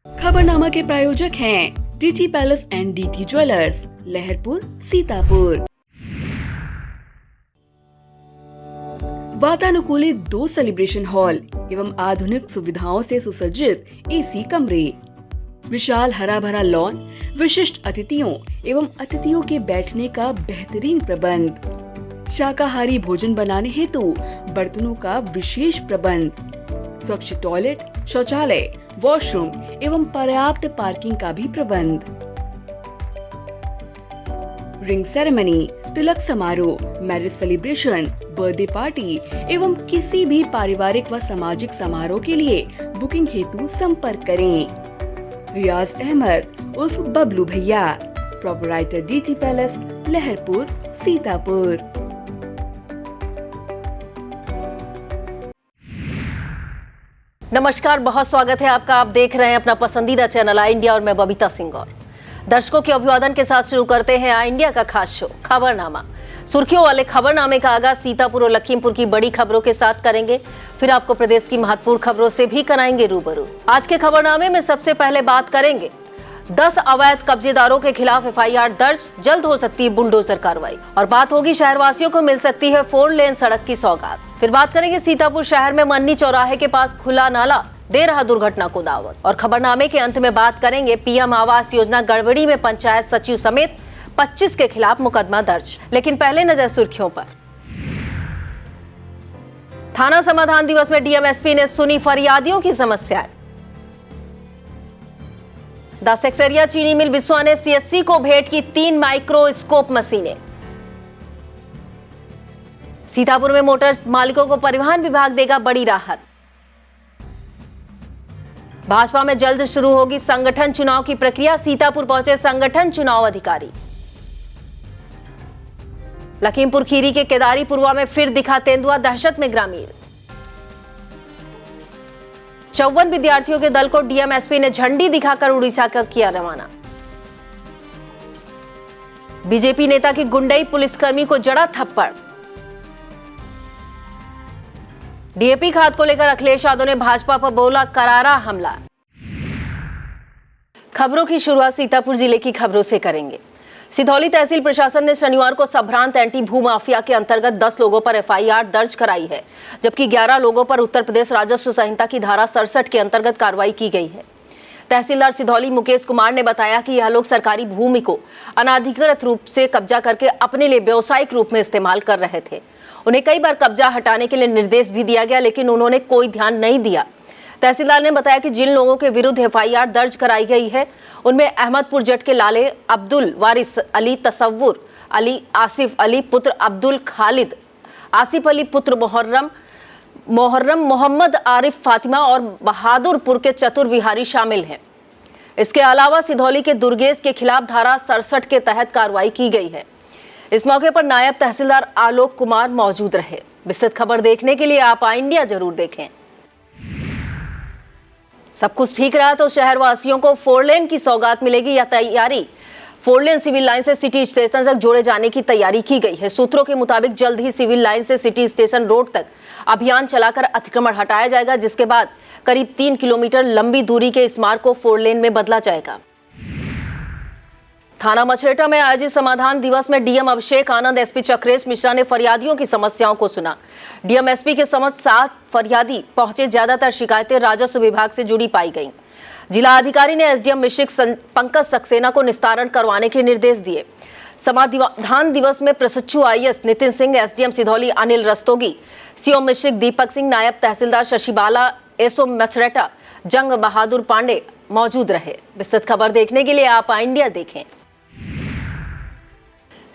खबरनामा के प्रायोजक हैं DT palace and DT jewellers, Laharpur, Sitapur. वातानुकूलित 2 सेलिब्रेशन हॉल एवं आधुनिक सुविधाओं से सुसज्जित एसी कमरे, विशाल हरा भरा लॉन, विशिष्ट अतिथियों एवं अतिथियों के बैठने का बेहतरीन प्रबंध, शाकाहारी भोजन बनाने हेतु बर्तनों का विशेष प्रबंध, स्वच्छ टॉयलेट, शौचालय, वॉशरूम एवं पर्याप्त पार्किंग का भी प्रबंध। रिंग सेरेमनी, तिलक समारोह, मैरिज सेलिब्रेशन, बर्थडे पार्टी एवं किसी भी पारिवारिक व सामाजिक समारोह के लिए बुकिंग हेतु संपर्क करें। रियाज अहमद उर्फ बबलू भैया, proprietor DT palace, Laharpur, Sitapur. नमस्कार, बहुत स्वागत है आपका। आप देख रहे हैं अपना पसंदीदा चैनल आई इंडिया और मैं बबीता सिंह। और दर्शकों के अभिवादन के साथ शुरू करते हैं आई इंडिया का खास शो खबरनामा। सुर्खियों वाले खबरनामे का आगाज सीतापुर और लखीमपुर की बड़ी खबरों के साथ करेंगे, फिर आपको प्रदेश की महत्वपूर्ण खबरों से भी कराएंगे रूबरू। आज के खबरनामे में सबसे पहले बात करेंगे 10 अवैध कब्जेदारों के खिलाफ एफआईआर दर्ज, जल्द हो सकती है बुलडोजर कार्रवाई। और बात होगी शहरवासियों को मिल सकती है 4 लेन सड़क की सौगात। फिर बात करेंगे सीतापुर शहर में मन्नी चौराहे के पास खुला नाला दे रहा दुर्घटना को दावत। और खबरनामे के अंत में बात करेंगे पीएम आवास योजना गड़बड़ी में पंचायत सचिव समेत 25 के खिलाफ मुकदमा दर्ज। लेकिन पहले नजर सुर्खियों पर। थाना समाधान दिवस में डीएम एसपी ने सुनी फरियादियों की समस्याएं। 10 एक्सेरिया चीनी मिल बिस्वा ने सीएससी को भेंट की 3 माइक्रोस्कोप मशीनें। सीतापुर में मोटर मालिकों को परिवहन विभाग देगा बड़ी राहत। भाजपा में जल्द शुरू होगी संगठन चुनाव की प्रक्रिया, सीतापुर पहुंचे संगठन चुनाव अधिकारी। लखीमपुर खीरी के केदारीपुरवा में फिर दिखा तेंदुआ, दहशत में ग्रामीण। 54 विद्यार्थियों के दल को डीएम एसपी ने झंडी दिखाकर उड़ीसा का किया रवाना। बीजेपी नेता की गुंडई, पुलिसकर्मी को जड़ा थप्पड़। डीएपी खाद को लेकर अखिलेश यादव ने भाजपा पर बोला करारा हमला। खबरों की शुरुआत सीतापुर जिले की खबरों से करेंगे। सिधौली तहसील प्रशासन ने शनिवार को संभ्रांत एंटी भू माफिया के अंतर्गत 10 लोगों पर एफआईआर दर्ज कराई है, जबकि 11 लोगों पर उत्तर प्रदेश राजस्व संहिता की धारा 67 के अंतर्गत कार्रवाई की गई है। तहसीलदार सिधौली मुकेश कुमार ने बताया कि यह लोग सरकारी भूमि को अनाधिकृत रूप से कब्जा करके अपने लिए व्यावसायिक रूप में इस्तेमाल कर रहे थे। उन्हें कई बार कब्जा हटाने के लिए निर्देश भी दिया गया, लेकिन उन्होंने कोई ध्यान नहीं दिया। तहसीलदार ने बताया कि जिन लोगों के विरुद्ध एफआईआर दर्ज कराई गई है उनमें अहमदपुर जट के लाले अब्दुल वारिस अली, तसव्वुर अली, आसिफ अली पुत्र अब्दुल खालिद, आसिफ अली पुत्र मोहर्रम, मोहम्मद आरिफ फातिमा और बहादुरपुर के चतुर विहारी शामिल हैं। इसके अलावा सिधौली के दुर्गेश के खिलाफ धारा 67 के तहत कार्रवाई की गई है। इस मौके पर नायब तहसीलदार आलोक कुमार मौजूद रहे। विस्तृत खबर देखने के लिए आप आई इंडिया जरूर देखें। सब कुछ ठीक रहा तो शहरवासियों को 4 लेन की सौगात मिलेगी। यह तैयारी 4 लेन सिविल लाइन से सिटी स्टेशन तक जोड़े जाने की तैयारी की गई है। सूत्रों के मुताबिक जल्द ही सिविल लाइन से सिटी स्टेशन रोड तक अभियान चलाकर अतिक्रमण हटाया जाएगा, जिसके बाद करीब 3 किलोमीटर लंबी दूरी के इस मार्ग को 4 लेन में बदला जाएगा। थाना मछेटा में आयोजित समाधान दिवस में डीएम अभिषेक आनंद, एसपी चक्रेश मिश्रा ने फरियादियों की समस्याओं को सुना। डीएम एसपी के समक्ष 7 फरियादी पहुंचे। ज्यादातर शिकायतें राजस्व विभाग से जुड़ी पाई गईं। जिला अधिकारी ने एसडीएम मिश्रिक पंकज सक्सेना को निस्तारण करवाने के निर्देश दिए। समाधान दिवस में प्रशिक्षु IAS Nitin Singh, SDM Sidhauli Anil Rastogi, CO Mishrikh Deepak Singh, नायब तहसीलदार शशिबाला, एसओ मछरेटा जंग बहादुर पांडे मौजूद रहे। विस्तृत खबर देखने के लिए आप आई इंडिया देखें।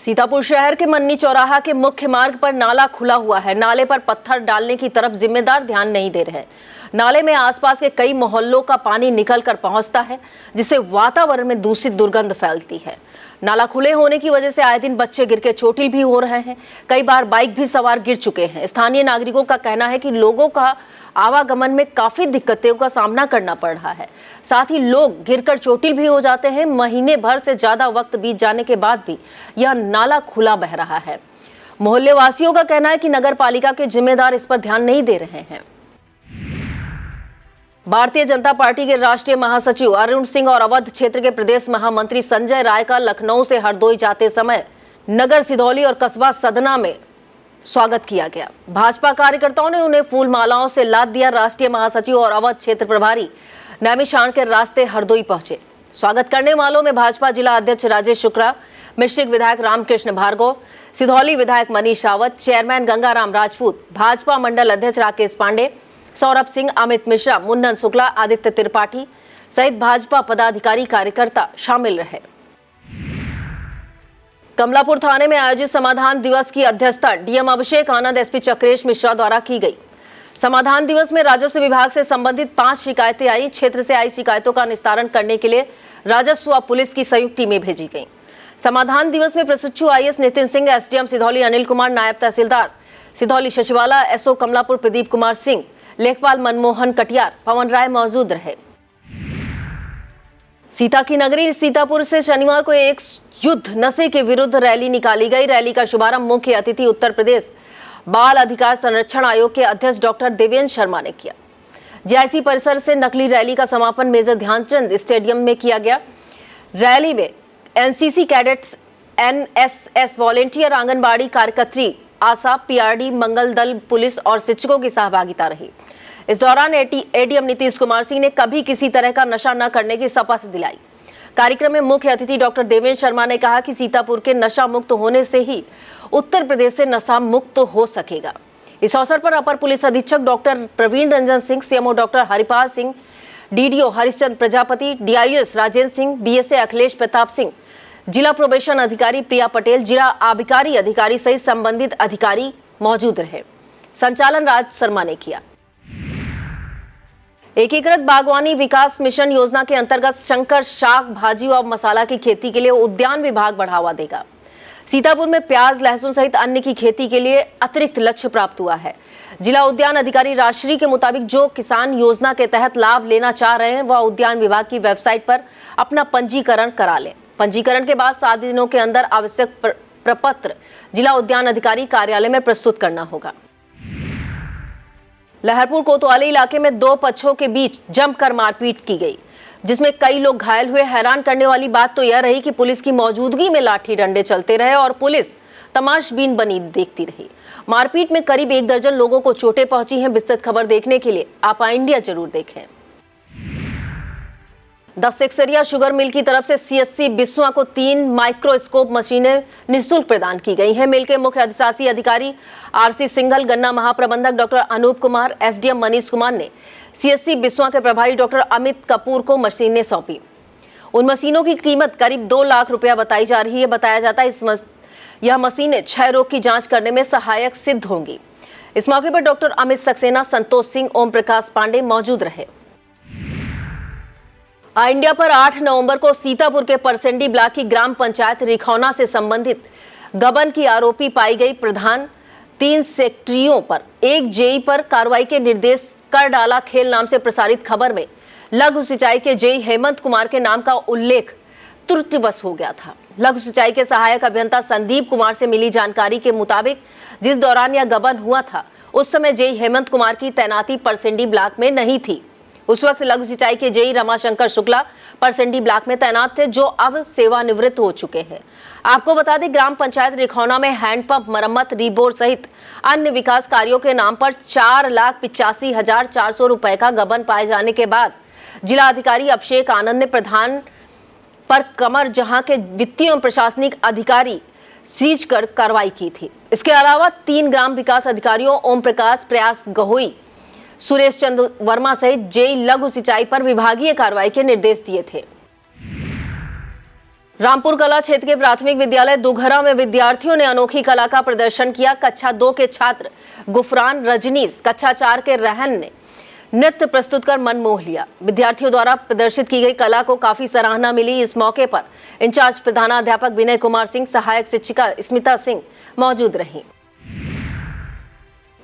सीतापुर शहर के मन्नी चौराहा के मुख्य मार्ग पर नाला खुला हुआ है। नाले पर पत्थर डालने की तरफ जिम्मेदार ध्यान नहीं दे रहे हैं। नाले में आसपास के कई मोहल्लों का पानी निकल कर पहुंचता है, जिससे वातावरण में दूषित दुर्गंध फैलती है। नाला खुले होने की वजह से आए दिन बच्चे गिर के चोटिल भी हो रहे हैं। कई बार बाइक भी सवार गिर चुके हैं। स्थानीय नागरिकों का कहना है कि लोगों का आवागमन में काफी दिक्कतों का सामना करना पड़ रहा है। साथ ही लोग गिरकर चोटिल भी हो जाते हैं। महीने भर से ज्यादा वक्त बीत जाने के बाद भी यह नाला खुला बह रहा है। मोहल्ले वासियों का कहना है कि नगर पालिका के जिम्मेदार इस पर ध्यान नहीं दे रहे हैं। भारतीय जनता पार्टी के राष्ट्रीय महासचिव अरुण सिंह और अवध क्षेत्र के प्रदेश महामंत्री संजय राय का लखनऊ से हरदोई जाते समय नगर सिधौली और कस्बा सदना में स्वागत किया गया। भाजपा कार्यकर्ताओं ने उन्हें फूल मालाओं से लाद दिया। राष्ट्रीय महासचिव और अवध क्षेत्र प्रभारी नैमिषारण्य के रास्ते हरदोई पहुंचे। स्वागत करने वालों में भाजपा जिला अध्यक्ष राजेश शुक्ला, मिश्रिक विधायक रामकृष्ण भार्गव, सिधौली विधायक मनीष रावत, चेयरमैन गंगाराम राजपूत, भाजपा मंडल अध्यक्ष राकेश पांडे, सौरभ सिंह, अमित मिश्रा, मुन्नन शुक्ला, आदित्य त्रिपाठी सहित भाजपा पदाधिकारी कार्यकर्ता शामिल रहे। कमलापुर थाने में आयोजित समाधान दिवस की अध्यक्षता डीएम अभिषेक आनंद, एसपी चक्रेश मिश्रा द्वारा की गई। समाधान दिवस में राजस्व विभाग से संबंधित 5 शिकायतें आई। क्षेत्र से आई शिकायतों का निस्तारण करने के लिए राजस्व व पुलिस की संयुक्त टीमें भेजी गईं। समाधान दिवस में प्रशिक्षु आईएएस नितिन सिंह, एसडीएम सिधौली अनिल कुमार, नायब तहसीलदार सिधौली शशिवाला, एसओ कमलापुर प्रदीप कुमार सिंह, लेखपाल मनमोहन कटियार, पवन राय मौजूद रहे। सीता की नगरी सीतापुर से शनिवार को एक युद्ध नशे के विरुद्ध रैली निकाली गई। रैली का शुभारंभ मुख्य अतिथि उत्तर प्रदेश बाल अधिकार संरक्षण आयोग के अध्यक्ष डॉक्टर देवेंद्र शर्मा ने किया। जेआईसी परिसर से नकली रैली का समापन मेजर ध्यानचंद स्टेडियम में किया गया। रैली में NCC cadets, NSS volunteer, anganwadi कार्यकर्त्री, आशा, पीआरडी, मंगल दल, पुलिस और शिक्षकों की सहभागिता रही। इस दौरान एडीएम नीतीश कुमार सिंह ने कभी किसी तरह का नशा न करने की शपथ दिलाई। कार्यक्रम में मुख्य अतिथि डॉक्टर देवेंद्र शर्मा ने कहा कि सीतापुर के नशा मुक्त होने से ही उत्तर प्रदेश से नशा मुक्त हो सकेगा। इस अवसर पर अपर पुलिस अधीक्षक doctor Praveen Ranjan Singh, CMO doctor Haripal Singh, DDO Harishchandra Prajapati, DIS Rajendra Singh, BSA Akhilesh Pratap Singh, जिला प्रोबेशन अधिकारी प्रिया पटेल, जिला आबकारी अधिकारी सहित संबंधित अधिकारी मौजूद रहे। संचालन राज शर्मा ने किया। एकीकृत बागवानी विकास मिशन योजना के अंतर्गत शंकर शाक, भाजी व मसाला की खेती के लिए उद्यान विभाग बढ़ावा देगा। सीतापुर में प्याज, लहसुन सहित अन्य की खेती के लिए अतिरिक्त लक्ष्य प्राप्त हुआ है। जिला उद्यान अधिकारी राजश्री के मुताबिक जो किसान योजना के तहत लाभ लेना चाह रहे हैं वह उद्यान विभाग की वेबसाइट पर अपना पंजीकरण करा लें। पंजीकरण के बाद 7 दिनों के अंदर आवश्यक प्रपत्र जिला उद्यान अधिकारी कार्यालय में प्रस्तुत करना होगा। लहरपुर कोतवाली इलाके में 2 पक्षों के बीच जमकर मारपीट की गई, जिसमें कई लोग घायल हुए। हैरान करने वाली बात तो यह रही कि पुलिस की मौजूदगी में लाठी डंडे चलते रहे और पुलिस तमाशबीन बनी देखती रही। मारपीट में करीब 1 दर्जन लोगों को चोटें पहुंची हैं। विस्तृत खबर देखने के लिए आप इंडिया जरूर देखें। 10 सेक्सरिया शुगर मिल की तरफ से सीएससी बिस्वा को 3 माइक्रोस्कोप मशीनें निःशुल्क प्रदान की गई हैं। मिल के मुख्य अधिशासी अधिकारी आरसी सिंघल, गन्ना महाप्रबंधक डॉक्टर अनूप कुमार, एसडीएम मनीष कुमार ने सीएससी बिस्वा के प्रभारी डॉक्टर अमित कपूर को मशीनें सौंपी। उन मशीनों की कीमत करीब 2 लाख रुपया बताई जा रही है। बताया जाता है यह मशीनें क्षय रोग की जांच करने में सहायक सिद्ध होंगी। इस मौके पर डॉक्टर अमित सक्सेना, संतोष सिंह, ओम प्रकाश पांडे मौजूद रहे। इंडिया पर 8 नवंबर को सीतापुर के परसेंडी ब्लॉक की ग्राम पंचायत रिखौना से संबंधित गबन की आरोपी पाई गई प्रधान 3 सेक्रेटरियों पर 1 जेई पर कार्रवाई के निर्देश कर डाला। खेल नाम से प्रसारित खबर में लघु सिंचाई के जेई हेमंत कुमार के नाम का उल्लेख त्रुटिवश हो गया था। लघु सिंचाई के सहायक अभियंता संदीप कुमार से मिली जानकारी के मुताबिक जिस दौरान यह गबन हुआ था उस समय जेई हेमंत कुमार की तैनाती परसेंडी ब्लॉक में नहीं थी। उस वक्त लघु सिंचाई के जेई रमाशंकर शुक्ला परसेंडी ब्लॉक में तैनात थे, जो अब सेवानिवृत्त हो चुके हैं। आपको बता दें, ग्राम पंचायत रिखौना में हैंडपंप मरम्मत, रीबोर सहित अन्य विकास कार्यों के नाम पर 4,85,400 रुपए का गबन पाए जाने के बाद जिला अधिकारी अभिषेक आनंद ने प्रधान पर कमर जहां के वित्तीय एवं प्रशासनिक अधिकारी सीज कर कार्रवाई की थी। इसके अलावा 3 ग्राम विकास अधिकारियों ओम प्रकाश, प्रयास गहोई, सुरेश चंद्र वर्मा सहित जेई लघु सिंचाई पर विभागीय कार्रवाई के निर्देश दिए थे। रामपुर कला क्षेत्र के प्राथमिक विद्यालय दुघरा में विद्यार्थियों ने अनोखी कला का प्रदर्शन किया। कक्षा 2 के छात्र गुफरान रजनीश, कक्षा 4 के रहन ने नृत्य प्रस्तुत कर मन मोह लिया। विद्यार्थियों द्वारा प्रदर्शित की गई कला को काफी सराहना मिली। इस मौके पर इंचार्ज प्रधानाध्यापक विनय कुमार सिंह, सहायक शिक्षिका स्मिता सिंह मौजूद रहीं।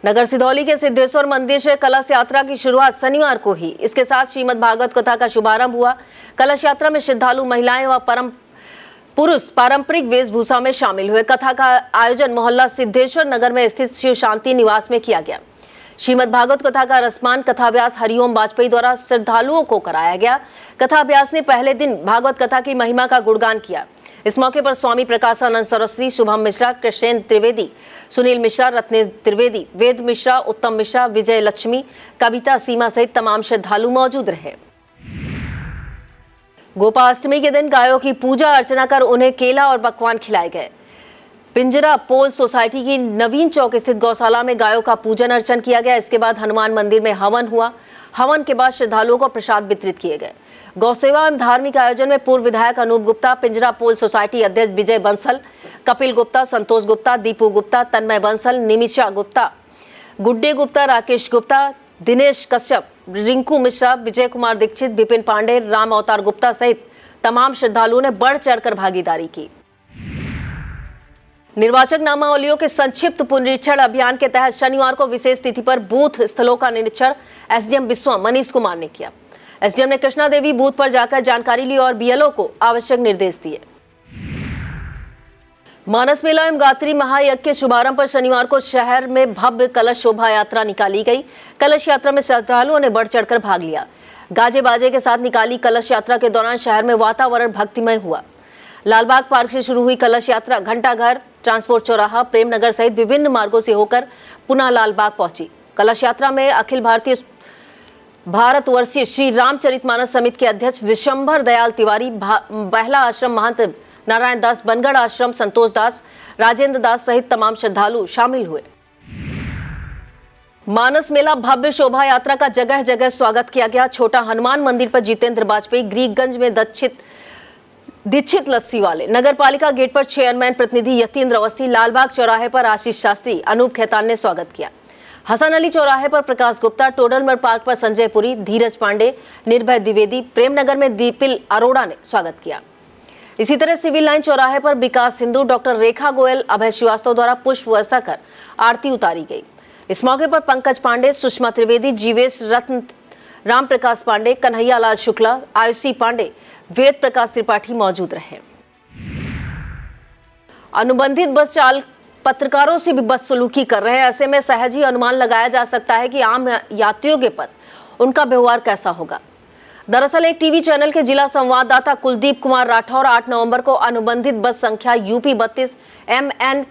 नगर सिधौली के सिद्धेश्वर मंदिर से कलश यात्रा की शुरुआत शनिवार को ही। इसके साथ श्रीमद् भागवत कथा का शुभारंभ हुआ। कलश यात्रा में श्रद्धालु महिलाएं व पुरुष पारंपरिक वेशभूषा में शामिल हुए। कथा का आयोजन मोहल्ला सिद्धेश्वर नगर में स्थित शिव शांति निवास में किया गया। श्रीमद् भागवत कथा का रसमान कथाव्यास हरिओम वाजपेयी द्वारा श्रद्धालुओं को कराया गया। कथाव्यास ने पहले दिन भागवत कथा की महिमा का गुणगान किया। इस मौके पर स्वामी प्रकाशानंद सरस्वती, शुभम मिश्रा, कृष्णेन्द्र त्रिवेदी, सुनील मिश्रा, रत्नेश त्रिवेदी, वेद मिश्रा, उत्तम मिश्रा, विजय लक्ष्मी, कविता सीमा सहित तमाम श्रद्धालु मौजूद रहे। गोपाष्टमी के दिन गायों की पूजा अर्चना कर उन्हें केला और पकवान खिलाए गए। पिंजरा पोल सोसाइटी की नवीन चौक स्थित गौशाला में गायों का पूजन अर्चन किया गया। इसके बाद हनुमान मंदिर में हवन हुआ। हवन के बाद श्रद्धालुओं को प्रसाद वितरित किए गए। गौसेवा एवं धार्मिक आयोजन में पूर्व विधायक अनूप गुप्ता, पिंजरा पोल सोसाइटी अध्यक्ष विजय बंसल, कपिल गुप्ता, संतोष गुप्ता, दीपू गुप्ता, तन्मय बंसल, निमिषा गुप्ता, गुड्डे गुप्ता, राकेश गुप्ता, दिनेश कश्यप, रिंकू मिश्रा, विजय कुमार दीक्षित, विपिन पांडे, राम अवतार गुप्ता सहित तमाम श्रद्धालुओं ने बढ़ चढ़कर भागीदारी की। निर्वाचक नामावलियों के संक्षिप्त पुनरीक्षण अभियान के तहत शनिवार को विशेष तिथि पर बूथ स्थलों का निरीक्षण एसडीएम विश्वम मनीष कुमार ने किया। एसडीएम ने कृष्णा देवी बूथ पर जाकर जानकारी ली और बीएलओ को आवश्यक निर्देश दिए। मानस मेला एवं गायत्री महायज्ञ के शुभारंभ पर शनिवार को शहर में भव्य कलश शोभा यात्रा निकाली गई। कलश यात्रा में श्रद्धालुओं ने बढ़ चढ़कर भाग लिया। गाजे बाजे के साथ निकाली कलश यात्रा के दौरान शहर में वातावरण भक्तिमय हुआ। लालबाग पार्क से शुरू हुई कलश यात्रा घंटाघर, ट्रांसपोर्ट चौराहा, प्रेमनगर सहित विभिन्न मार्गों से होकर पुनः लालबाग पहुंची। कलश यात्रा में अखिल भारतीय भारतवर्षीय श्री रामचरितमानस समिति के अध्यक्ष विशंभर दयाल तिवारी, बहला आश्रम महंत नारायण दास, बनगढ़ आश्रम संतोष दास, राजेंद्र दास सहित तमाम श्रद्धालु शामिल हुए। मानस मेला भव्य शोभा यात्रा का जगह जगह स्वागत किया गया। छोटा हनुमान मंदिर पर जितेंद्र वाजपेयी, ग्रीकगंज में दीक्षित लस्सी वाले, नगर पालिका गेट पर चेयरमैन प्रतिनिधि यतीन्द्र अवस्थी, लालबाग चौराहे पर आशीष शास्त्री, अनूप खेतान ने स्वागत किया। हसन अली चौराहे पर प्रकाश गुप्ता, टोडरमल पार्क पर संजय पुरी, धीरज पांडे, निर्भय द्विवेदी, प्रेमनगर में दीपिल अरोड़ा ने स्वागत किया। इसी तरह सिविल लाइन चौराहे पर विकास सिंधु, डॉक्टर रेखा गोयल, अभय श्रीवास्तव द्वारा पुष्प वर्षा कर आरती उतारी गई। इस मौके पर पंकज पांडे, सुषमा त्रिवेदी, जीवेश रत्न, राम प्रकाश पांडे, कन्हैया लाल शुक्ला, आयुषी पांडे, वेद प्रकाश त्रिपाठी मौजूद रहे। अनुबंधित बस चालक पत्रकारों से भी बदसलूकी कर रहे हैं। ऐसे में सहज ही अनुमान लगाया जा सकता है कि आम यात्रियों के प्रति उनका व्यवहार कैसा होगा। दरअसल एक टीवी चैनल के जिला संवाददाता कुलदीप कुमार राठौर 8 नवंबर को अनुबंधित बस संख्या यूपी 32 MN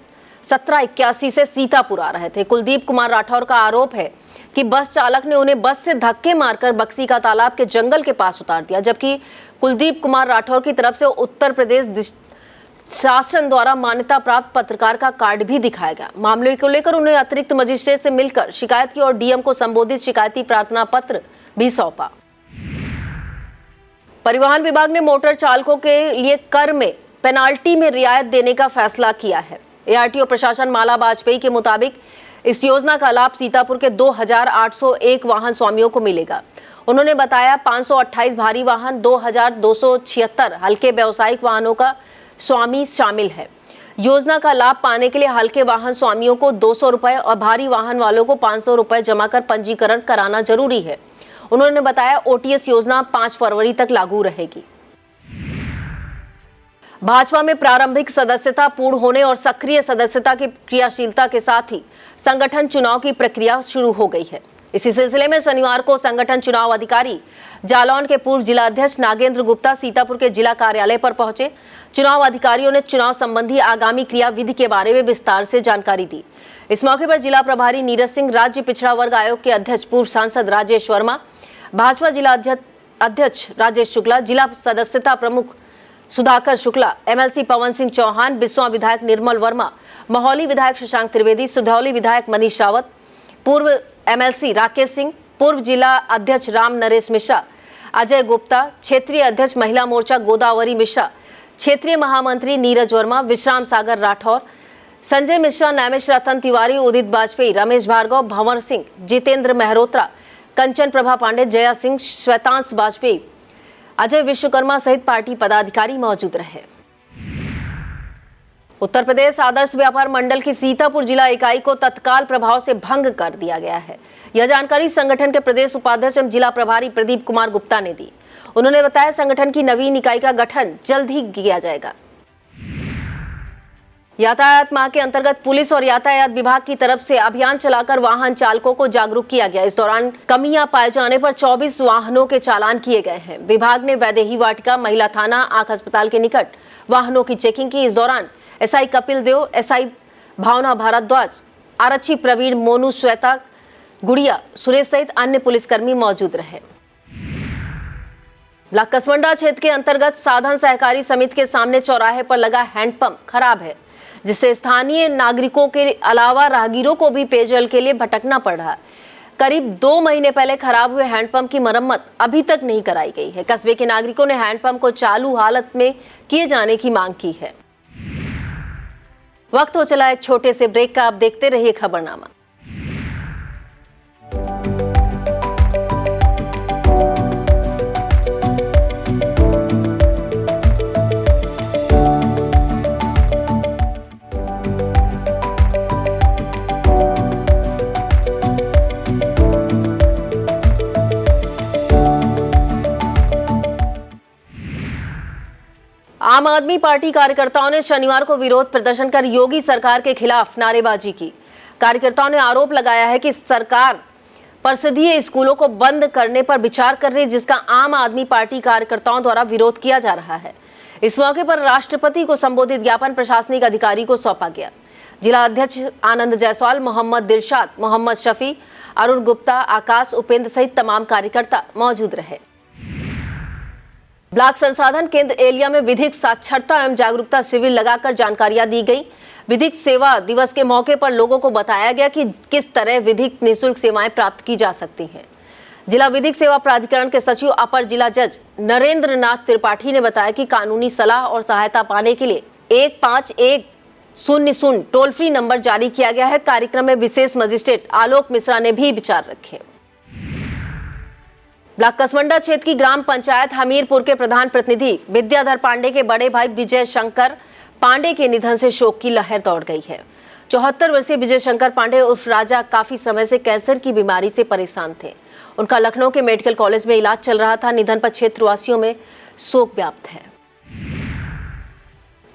1781 से सीतापुर आ रहे थे। कुलदीप कुमार राठौर का आरोप है कि बस चालक ने उन्हें बस से धक्के मारकर बक्सी का तालाब के जंगल के पास उतार दिया, जबकि कुलदीप कुमार राठौर की तरफ से उत्तर प्रदेश शासन द्वारा मान्यता प्राप्त पत्रकार का कार्ड भी दिखाया गया। मामले को लेकर उन्हें अतिरिक्त मजिस्ट्रेट से मिलकर शिकायत की और डीएम को संबोधित शिकायती प्रार्थना पत्र भी सौंपा। परिवहन विभाग ने मोटर चालकों के लिए कर में पेनाल्टी में रियायत देने का फैसला किया है। एआरटीओ प्रशासन माला वाजपेयी के मुताबिक इस योजना का लाभ सीतापुर के 2801 वाहन स्वामियों को मिलेगा। उन्होंने बताया 528 भारी वाहन, 2276 हल्के व्यावसायिक वाहनों का स्वामी शामिल है। योजना का लाभ पाने के लिए हल्के वाहन स्वामियों को 200 रुपए और भारी वाहन वालों को 500 रुपए जमा कर पंजीकरण कराना जरूरी है। उन्होंने बताया ओटीएस योजना 5 फरवरी तक लागू रहेगी। भाजपा में प्रारंभिक सदस्यता पूर्ण होने और सक्रिय सदस्यता की क्रियाशीलता के साथ ही संगठन चुनाव की प्रक्रिया शुरू हो गई है। इसी सिलसिले में शनिवार को संगठन चुनाव अधिकारी जालौन के पूर्व जिला अध्यक्ष नागेंद्र गुप्ता सीतापुर के जिला कार्यालय पर पहुंचे। चुनाव अधिकारियों ने चुनाव संबंधी आगामी क्रियाविधि के बारे में विस्तार से जानकारी दी। इस मौके पर जिला प्रभारी नीरज सिंह, राज्य पिछड़ा वर्ग आयोग के अध्यक्ष पूर्व सांसद राजेश वर्मा, भाजपा जिला अध्यक्ष राजेश शुक्ला, जिला सदस्यता प्रमुख सुधाकर शुक्ला, एमएलसी पवन सिंह चौहान, बिस्वा विधायक निर्मल वर्मा, महौली विधायक शशांक त्रिवेदी, सुधौली विधायक मनीष रावत, पूर्व एमएलसी राकेश सिंह, पूर्व जिला अध्यक्ष राम नरेश मिश्रा, अजय गुप्ता, क्षेत्रीय अध्यक्ष महिला मोर्चा गोदावरी मिश्रा, क्षेत्रीय महामंत्री नीरज वर्मा, विश्राम सागर राठौर, संजय मिश्रा, नैमिष रतन तिवारी, उदित वाजपेयी, रमेश भार्गव, भंवर सिंह, जितेंद्र मेहरोत्रा, कंचन प्रभा पांडे, जया सिंह, श्वेतांश वाजपेयी, अजय विश्वकर्मा सहित पार्टी पदाधिकारी मौजूद रहे। उत्तर प्रदेश आदर्श व्यापार मंडल की सीतापुर जिला इकाई को तत्काल प्रभाव से भंग कर दिया गया है। यह जानकारी संगठन के प्रदेश उपाध्यक्ष एवं जिला प्रभारी प्रदीप कुमार गुप्ता ने दी। उन्होंने बताया संगठन की नवीन इकाई का गठन जल्द ही किया जाएगा। यातायात माह के अंतर्गत पुलिस और यातायात विभाग की तरफ से अभियान चलाकर वाहन चालकों को जागरूक किया गया। इस दौरान कमियां पाए जाने पर 24 वाहनों के चालान किए गए हैं। विभाग ने वैदेही वाटिका, महिला थाना, आंख अस्पताल के निकट वाहनों की चेकिंग की। इस दौरान एसआई कपिल देव, एसआई भावना भारद्वाज, आरक्षी प्रवीण, मोनू, श्वेता, गुड़िया, सुरेश सहित अन्य पुलिसकर्मी मौजूद रहे। ब्लॉक कसवंडा क्षेत्र के अंतर्गत साधन सहकारी समिति के सामने चौराहे पर लगा हैंडपंप खराब है, जिससे स्थानीय नागरिकों के अलावा राहगीरों को भी पेयजल के लिए भटकना पड़ रहा है। करीब 2 महीने पहले खराब हुए हैंडपंप की मरम्मत अभी तक नहीं कराई गई है। कस्बे के नागरिकों ने हैंडपंप को चालू हालत में किए जाने की मांग की है। वक्त हो चला एक छोटे से ब्रेक का। आप देखते रहिए खबरनामा। आम आदमी पार्टी कार्यकर्ताओं ने शनिवार को विरोध प्रदर्शन कर योगी सरकार के खिलाफ नारेबाजी की। कार्यकर्ताओं ने आरोप लगाया है कि सरकार परिषदीय स्कूलों को बंद करने पर विचार कर रही है, जिसका आम आदमी पार्टी कार्यकर्ताओं द्वारा विरोध किया जा रहा है। इस मौके पर राष्ट्रपति को संबोधित ज्ञापन प्रशासनिक अधिकारी को सौंपा गया। जिला अध्यक्ष आनंद जायसवाल, मोहम्मद दिलशाद, मोहम्मद शफी, अरुण गुप्ता, आकाश, उपेंद्र सहित तमाम कार्यकर्ता मौजूद रहे। ब्लॉक संसाधन केंद्र एलिया में विधिक साक्षरता एवं जागरूकता शिविर लगाकर जानकारियां दी गई। विधिक सेवा दिवस के मौके पर लोगों को बताया गया कि किस तरह विधिक निःशुल्क सेवाएं प्राप्त की जा सकती हैं। जिला विधिक सेवा प्राधिकरण के सचिव अपर जिला जज नरेंद्र नाथ त्रिपाठी ने बताया कि कानूनी सलाह और सहायता पाने के लिए 1510 टोल फ्री नंबर जारी किया गया है। कार्यक्रम में विशेष मजिस्ट्रेट आलोक मिश्रा ने भी विचार रखे। ब्लॉक कसवंडा क्षेत्र की ग्राम पंचायत हमीरपुर के प्रधान प्रतिनिधि विद्याधर पांडे के बड़े भाई विजय शंकर पांडे के निधन से शोक की लहर दौड़ गई है। 74 वर्षीय विजय शंकर पांडे उर्फ राजा काफी समय से कैंसर की बीमारी से परेशान थे। उनका लखनऊ के मेडिकल कॉलेज में इलाज चल रहा था। निधन पर क्षेत्रवासियों में शोक व्याप्त है।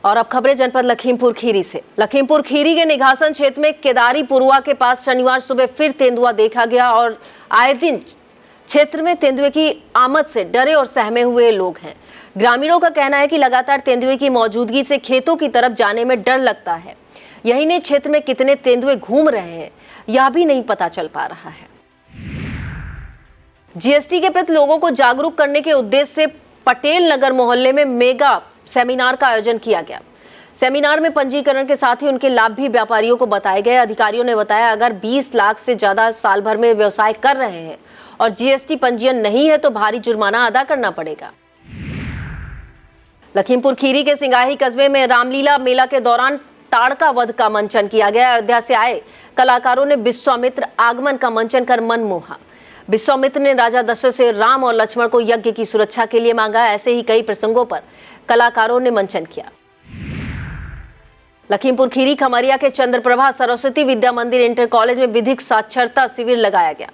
और अब खबरें जनपद लखीमपुर खीरी से। लखीमपुर खीरी के निघासन क्षेत्र में केदारी पुरुआ के पास शनिवार सुबह फिर तेंदुआ देखा गया और आए दिन क्षेत्र में तेंदुए की आमद से डरे और सहमे हुए लोग हैं। ग्रामीणों का कहना है कि लगातार तेंदुए की मौजूदगी से खेतों की तरफ जाने में डर लगता है। यही नहीं, क्षेत्र में कितने तेंदुए घूम रहे हैं यह भी नहीं पता चल पा रहा है। जीएसटी के प्रति लोगों को जागरूक करने के उद्देश्य से पटेल नगर मोहल्ले में मेगा सेमिनार का आयोजन किया गया। सेमिनार में पंजीकरण के साथ ही उनके लाभ भी व्यापारियों को बताए गए। अधिकारियों ने बताया अगर 20 लाख से ज्यादा साल भर में व्यवसाय कर रहे हैं और जीएसटी पंजीयन नहीं है तो भारी जुर्माना अदा करना पड़ेगा। लखीमपुर खीरी के सिंगाही कस्बे में रामलीला मेला के दौरान ताड़का वध का मंचन किया गया। अयोध्या से आए कलाकारों ने विश्वामित्र आगमन का मंचन कर मन मोहा। विश्वामित्र ने राजा दशरथ से राम और लक्ष्मण को यज्ञ की सुरक्षा के लिए मांगा। ऐसे ही कई प्रसंगों पर कलाकारों ने मंचन किया। लखीमपुर खीरी खमरिया के चंद्रप्रभा सरस्वती विद्या मंदिर इंटर कॉलेज में विधिक साक्षरता शिविर लगाया गया।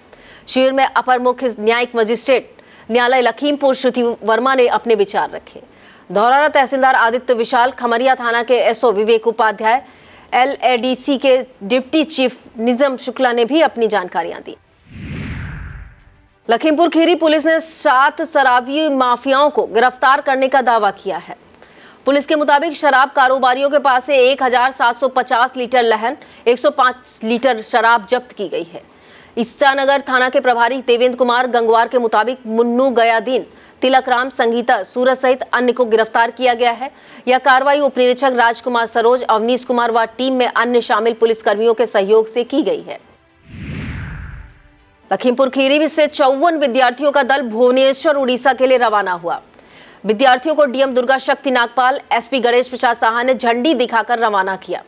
शिविर में अपर मुख्य न्यायिक मजिस्ट्रेट न्यायालय लखीमपुर श्रुति वर्मा ने अपने विचार रखे। धौरारा तहसीलदार आदित्य विशाल, खमरिया थाना के एसओ विवेक उपाध्याय, एलएडीसी के डिप्टी चीफ निजम शुक्ला ने भी अपनी जानकारियां दी। लखीमपुर खीरी पुलिस ने 7 शराबी माफियाओं को गिरफ्तार करने का दावा किया है। पुलिस के मुताबिक शराब कारोबारियों के पास से 1750 लीटर लहन, 105 लीटर शराब जब्त की गई है। ईसानगर थाना के प्रभारी देवेंद्र कुमार गंगवार के मुताबिक मुन्नू, गयादीन, तिलकराम, संगीता, सूरज सहित अन्य को गिरफ्तार किया गया है। यह कार्रवाई उप निरीक्षक राजकुमार सरोज, अवनीश कुमार व टीम में अन्य शामिल पुलिसकर्मियों के सहयोग से की गई है। लखीमपुर खीरी से 54 विद्यार्थियों का दल भुवनेश्वर उड़ीसा के लिए रवाना हुआ। विद्यार्थियों को डीएम दुर्गा शक्ति नागपाल, एसपी गणेश प्रसाद साहा ने झंडी दिखाकर रवाना किया।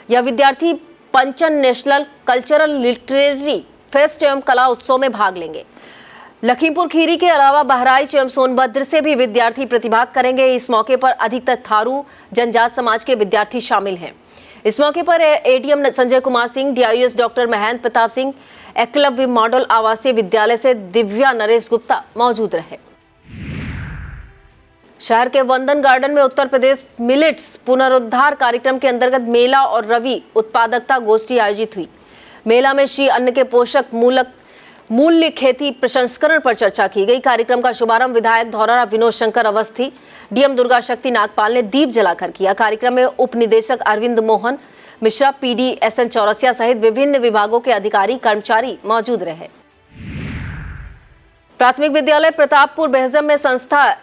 यह विद्यार्थी पंचन नेशनल कल्चरल लिटरेरी फेस्ट एवं कला उत्सव में भाग लेंगे। लखीमपुर खीरी के अलावा बहराइच एवं सोनभद्र से भी विद्यार्थी प्रतिभाग करेंगे। इस मौके पर अधिकतर थारू जनजात समाज के विद्यार्थी शामिल हैं। इस मौके पर ADM Sanjay Kumar Singh, DIIs doctor Mahendra Pratap Singh, Eklavya model आवासीय विद्यालय से दिव्या नरेश गुप्ता मौजूद रहे। शहर के वंदन गार्डन में उत्तर प्रदेश मिलेट्स पुनरुद्धार कार्यक्रम के अंतर्गत मेला और रवि उत्पादकता गोष्ठी आयोजित हुई। मेला में श्री अन्न के पोषक मूल्य खेती प्रसंस्करण पर चर्चा की गई। कार्यक्रम का शुभारंभ विधायक धौरारा विनोद शंकर अवस्थी, डीएम दुर्गा शक्ति नागपाल ने दीप जलाकर किया। कार्यक्रम में उप निदेशक अरविंद मोहन मिश्रा, पीडी एसएन चौरसिया सहित विभिन्न विभागों के अधिकारी कर्मचारी मौजूद रहे। प्राथमिक विद्यालय प्रतापपुर बेहजम में संस्था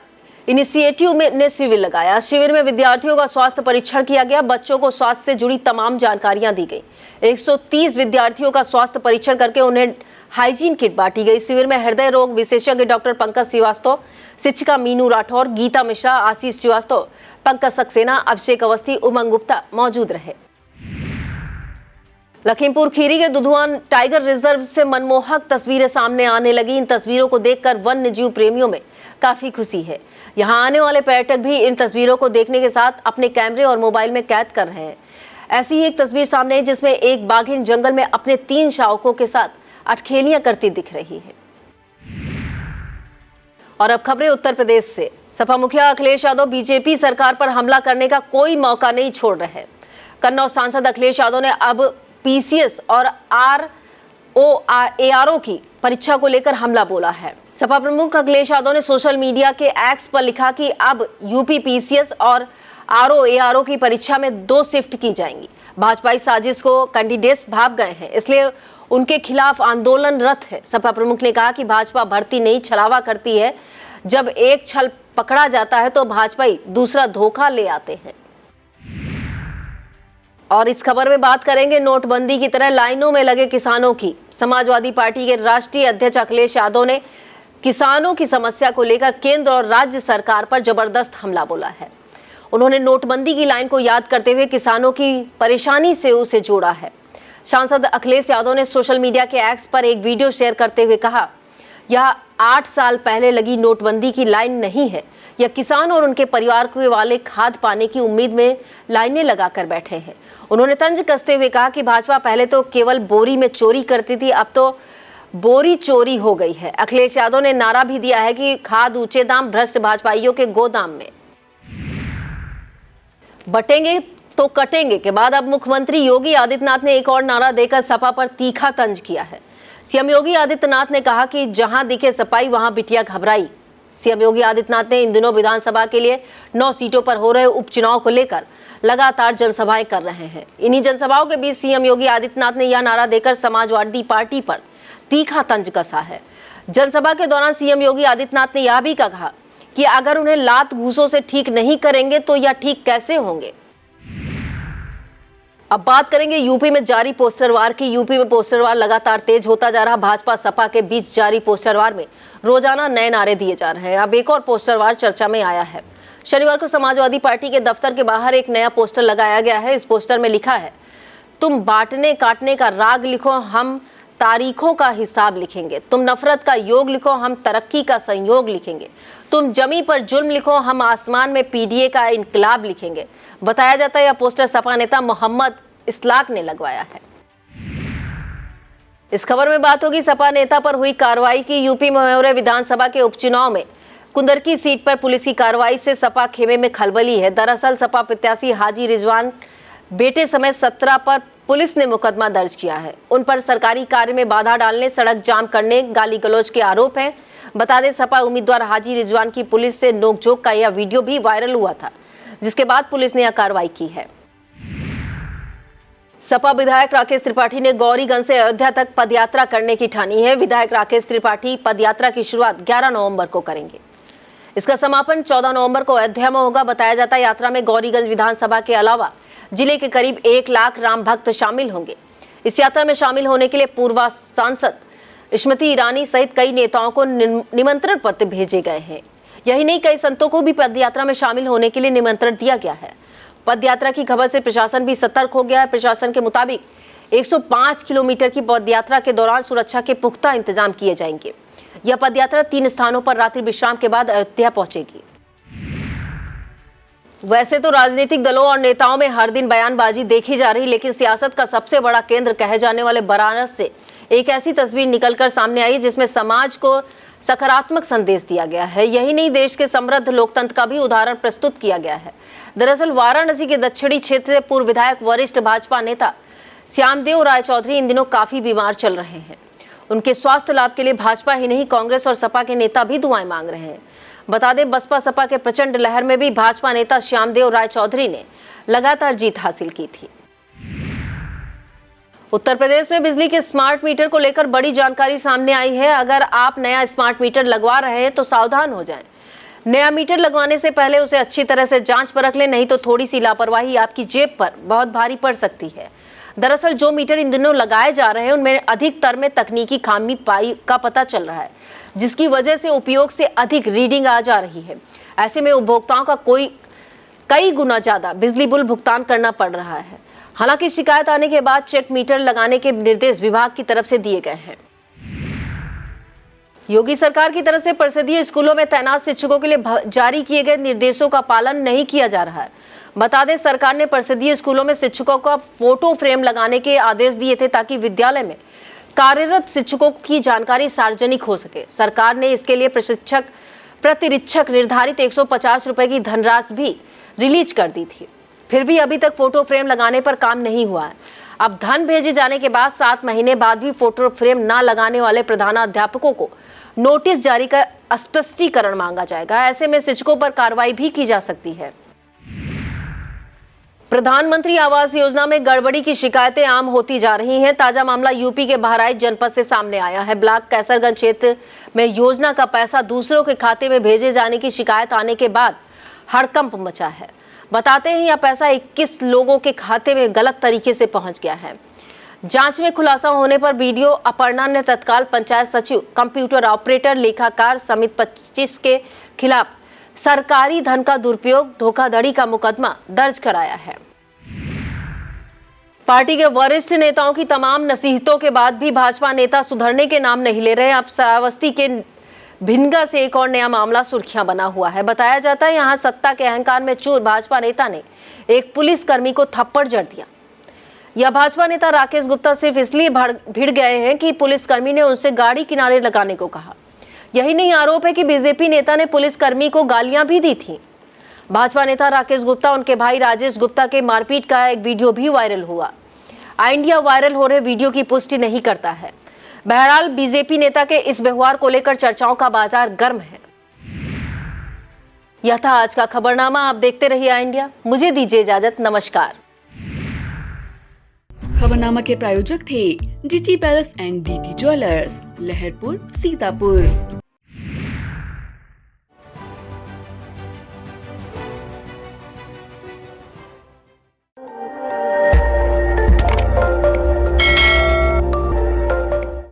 इनिशिएटिव ने शिविर लगाया। शिविर में विद्यार्थियों का स्वास्थ्य परीक्षण किया गया। बच्चों को स्वास्थ्य से जुड़ी तमाम जानकारियां दी गई। 130 विद्यार्थियों का स्वास्थ्य परीक्षण करके उन्हें हाइजीन किट बांटी गई। शिविर में हृदय रोग विशेषज्ञ डॉक्टर पंकज श्रीवास्तव, शिक्षिका मीनू राठौर, गीता मिश्रा, आशीष श्रीवास्तव, पंकज सक्सेना, अभिषेक अवस्थी, उमंग गुप्ता मौजूद रहे। लखीमपुर खीरी के दुधुआन टाइगर रिजर्व से मनमोहक तस्वीरें सामने आने लगी। इन तस्वीरों को देखकर वन्य जीव प्रेमियों में काफी खुशी है। यहां आने वाले पर्यटक भी इन तस्वीरों को देखने के साथ अपने कैमरे और मोबाइल में कैद कर रहे हैं। ऐसी ही एक तस्वीर सामने है जिसमें एक बाघिन जंगल में अपने 3 शावकों के साथ अटखेलियां करती दिख रही है। और अब खबरें उत्तर प्रदेश से। सपा मुखिया अखिलेश यादव बीजेपी सरकार पर हमला करने का कोई मौका नहीं छोड़ रहे। कन्नौज सांसद अखिलेश यादव ने अब पीसीएस और आरओ की परीक्षा को लेकर हमला बोला है। सपा प्रमुख अखिलेश यादव ने सोशल मीडिया के एक्स पर लिखा कि अब यूपी पीसीएस और आरओ की परीक्षा में 2 शिफ्ट की जाएंगी। भाजपाई साजिश को कैंडिडेट्स भाग गए हैं, इसलिए उनके खिलाफ आंदोलनरत है। सपा प्रमुख ने कहा कि भाजपा भर्ती नहीं छलावा करती है। जब एक छल पकड़ा जाता है तो भाजपाई दूसरा धोखा ले आते हैं। और इस खबर में बात करेंगे नोटबंदी की तरह लाइनों में लगे किसानों की। समाजवादी पार्टी के राष्ट्रीय अध्यक्ष अखिलेश यादव ने किसानों की समस्या को लेकर केंद्र और राज्य सरकार पर जबरदस्त हमला बोला है। उन्होंने नोटबंदी की लाइन को याद करते हुए किसानों की परेशानी से उसे जोड़ा है। सांसद अखिलेश यादव ने सोशल मीडिया के एक्स पर एक वीडियो शेयर करते हुए कहा, यह 8 साल पहले लगी नोटबंदी की लाइन नहीं है। यह किसान और उनके परिवार के वाले खाद पाने की उम्मीद में लाइनें लगाकर बैठे हैं। उन्होंने तंज कसते हुए कहा कि भाजपा पहले तो केवल बोरी में चोरी करती थी, अब तो बोरी चोरी हो गई है। अखिलेश यादव ने नारा भी दिया है कि खाद ऊंचे दाम, भ्रष्ट भाजपाइयों के गोदाम में। बटेंगे तो कटेंगे के बाद अब मुख्यमंत्री योगी आदित्यनाथ ने एक और नारा देकर सपा पर तीखा तंज किया है। सीएम योगी आदित्यनाथ ने कहा कि जहां दिखे सपाई वहां बिटिया घबराई। सीएम योगी आदित्यनाथ ने इन दिनों विधानसभा के लिए 9 सीटों पर हो रहे उपचुनाव को लेकर लगातार जनसभाएं कर रहे हैं। इन्हीं जनसभाओं के बीच सीएम योगी आदित्यनाथ ने यह नारा देकर समाजवादी पार्टी पर तीखा तंज कसा है। जनसभा के दौरान सीएम योगी आदित्यनाथ ने यह भी कहा कि अगर उन्हें लात घूसों से ठीक नहीं करेंगे तो यह ठीक कैसे होंगे। अब बात करेंगे यूपी में जारी पोस्टर वार की। यूपी में पोस्टर वार लगातार तेज होता जा रहा। भाजपा सपा के बीच जारी पोस्टर वार में रोजाना नए नारे दिए जा रहे हैं। अब एक और पोस्टर वार चर्चा में आया है। शनिवार को समाजवादी पार्टी के दफ्तर के बाहर एक नया पोस्टर लगाया गया है। इस पोस्टर में लिखा है, तुम बांटने काटने का राग लिखो, हम तारीखों का हिसाब लिखेंगे। तुम नफरत का योग लिखो, हम तरक्की का संयोग लिखेंगे। तुम जमी पर जुल्म लिखो, हम आसमान में पीडीए का इनकलाब लिखेंगे। बताया जाता है यह पोस्टर सपा नेता मोहम्मद इस्लाक ने लगवाया है। इस खबर में बात होगी सपा नेता पर हुई कार्रवाई की। यूपी में हो रहे विधानसभा के उपचुनाव में कुंदरकी सीट पर पुलिस की कार्रवाई से सपा खेमे में खलबली है। दरअसल सपा प्रत्याशी हाजी रिजवान बेटे समेत 17 पर पुलिस ने मुकदमा दर्ज किया है। उन पर सरकारी कार्य में बाधा डालने, सड़क जाम करने, गाली गलौज के आरोप हैं। बता दें, सपा उम्मीदवार हाजी रिजवान की पुलिस से नोकझोंक का यह वीडियो भी वायरल हुआ था, जिसके बाद पुलिस ने यह कार्रवाई की है। सपा विधायक राकेश त्रिपाठी ने गौरीगंज से अयोध्या तक पदयात्रा करने की ठानी है। विधायक राकेश त्रिपाठी पदयात्रा की शुरुआत 11 नवंबर को करेंगे। इसका समापन 14 नवंबर को अयोध्या में होगा। बताया जाता है यात्रा में गौरीगंज विधानसभा के अलावा जिले के करीब 1 लाख राम भक्त शामिल होंगे। इस यात्रा में शामिल होने के लिए पूर्व सांसद स्मृति ईरानी सहित कई नेताओं को निमंत्रण पत्र भेजे गए हैं। यही नहीं, कई संतों को भी पदयात्रा में शामिल होने के लिए निमंत्रण दिया गया है। पदयात्रा की खबर से प्रशासन भी सतर्क हो गया है। प्रशासन के मुताबिक 105 किलोमीटर की पदयात्रा के दौरान सुरक्षा के पुख्ता इंतजाम किए जाएंगे। यह पदयात्रा 3 स्थानों पर रात्रि विश्राम के बाद अयोध्या पहुंचेगी। वैसे तो राजनीतिक दलों और नेताओं में हर दिन बयानबाजी देखी जा रही, लेकिन सियासत का सबसे बड़ा केंद्र कहे जाने वाले बनारस से एक ऐसी तस्वीर निकलकर सामने आई जिसमें समाज को सकारात्मक संदेश दिया गया है। यही नहीं, देश के समृद्ध लोकतंत्र का भी उदाहरण प्रस्तुत किया गया है। दरअसल वाराणसी के दक्षिणी क्षेत्र से पूर्व विधायक वरिष्ठ भाजपा नेता श्यामदेव राय चौधरी इन दिनों काफी बीमार चल रहे हैं। उनके स्वास्थ्य लाभ के लिए भाजपा ही नहीं, कांग्रेस और सपा के नेता भी दुआएं मांग रहे हैं। बता दें, बसपा सपा के प्रचंड लहर में भी भाजपा नेता श्यामदेव राय चौधरी ने लगातार जीत हासिल की थी। उत्तर प्रदेश में बिजली के स्मार्ट मीटर को लेकर बड़ी जानकारी सामने आई है। अगर आप नया स्मार्ट मीटर लगवा रहे हैं तो सावधान हो जाएं। नया मीटर लगवाने से पहले उसे अच्छी तरह से जांच परख लें, नहीं तो थोड़ी सी लापरवाही आपकी जेब पर बहुत भारी पड़ सकती है। दरअसल जो मीटर इन दिनों लगाए जा रहे हैं उनमें अधिकतर में तकनीकी खामी पाई का पता चल रहा है, जिसकी वजह से उपयोग से अधिक रीडिंग आ जा रही है। ऐसे में उपभोक्ताओं का कई गुना ज्यादा बिजली बिल भुगतान करना पड़ रहा है। हालांकि शिकायत आने के बाद चेक मीटर लगाने के निर्देश विभाग की तरफ से दिए गए हैं। योगी सरकार की तरफ से परिषदीय स्कूलों में तैनात शिक्षकों के लिए जारी किए गए निर्देशों का पालन नहीं किया जा रहा है। बता दें, सरकार ने परिषदीय स्कूलों में शिक्षकों का फोटो फ्रेम लगाने के आदेश दिए थे ताकि विद्यालय में कार्यरत शिक्षकों की जानकारी सार्वजनिक हो सके। सरकार ने इसके लिए प्रतिरीक्षक निर्धारित 150 रुपए की धनराशि भी रिलीज कर दी थी। फिर भी अभी तक फोटो फ्रेम लगाने पर काम नहीं हुआ है। अब धन भेजे जाने के बाद 7 महीने बाद भी फोटो फ्रेम न लगाने वाले प्रधानाध्यापकों को नोटिस जारी कर स्पष्टीकरण मांगा जाएगा। ऐसे में शिक्षकों पर कार्रवाई भी की जा सकती है। प्रधानमंत्री आवास योजना में गड़बड़ी की शिकायतें आम होती जा रही हैं। ताजा मामला यूपी के बहराइच जनपद से सामने आया है। ब्लॉक कैसरगंज क्षेत्र में योजना का पैसा दूसरों के खाते में भेजे जाने की शिकायत आने के बाद हड़कंप मचा है। बताते हैं, यह पैसा 21 लोगों के खाते में गलत तरीके से पहुंच गया है। जांच में खुलासा होने पर वीडियो अपर्णा ने तत्काल पंचायत सचिव, कंप्यूटर ऑपरेटर, लेखाकार समेत 25 के खिलाफ सरकारी धन का दुरुपयोग, धोखाधड़ी का मुकदमा दर्ज कराया है। पार्टी के वरिष्ठ नेताओं की तमाम नसीहतों के बाद भी भाजपा नेता सुधरने के नाम नहीं ले रहे। अब श्रावस्ती के भिनगा से एक और नया मामला सुर्खियां बना हुआ है। बताया जाता है, यहां सत्ता के अहंकार में चूर भाजपा नेता ने एक पुलिसकर्मी को थप्पड़ जड़ दिया। यह भाजपा नेता राकेश गुप्ता सिर्फ इसलिए भिड़ गए हैं कि पुलिसकर्मी ने उनसे गाड़ी किनारे लगाने को कहा। यही नहीं, आरोप है कि बीजेपी नेता ने पुलिसकर्मी को गालियां भी दी थी। भाजपा नेता राकेश गुप्ता, उनके भाई राजेश गुप्ता के मारपीट का एक वीडियो भी वायरल हुआ। इंडिया वायरल हो रहे वीडियो की पुष्टि नहीं करता है। बहरहाल बीजेपी नेता के इस व्यवहार को लेकर चर्चाओं का बाजार गर्म है। यह था आज का खबरनामा। आप देखते रहिए इंडिया। मुझे दीजिए इजाजत। नमस्कार। खबरनामा के प्रायोजक थे GT palace and DT jewellers, Laharpur, Sitapur.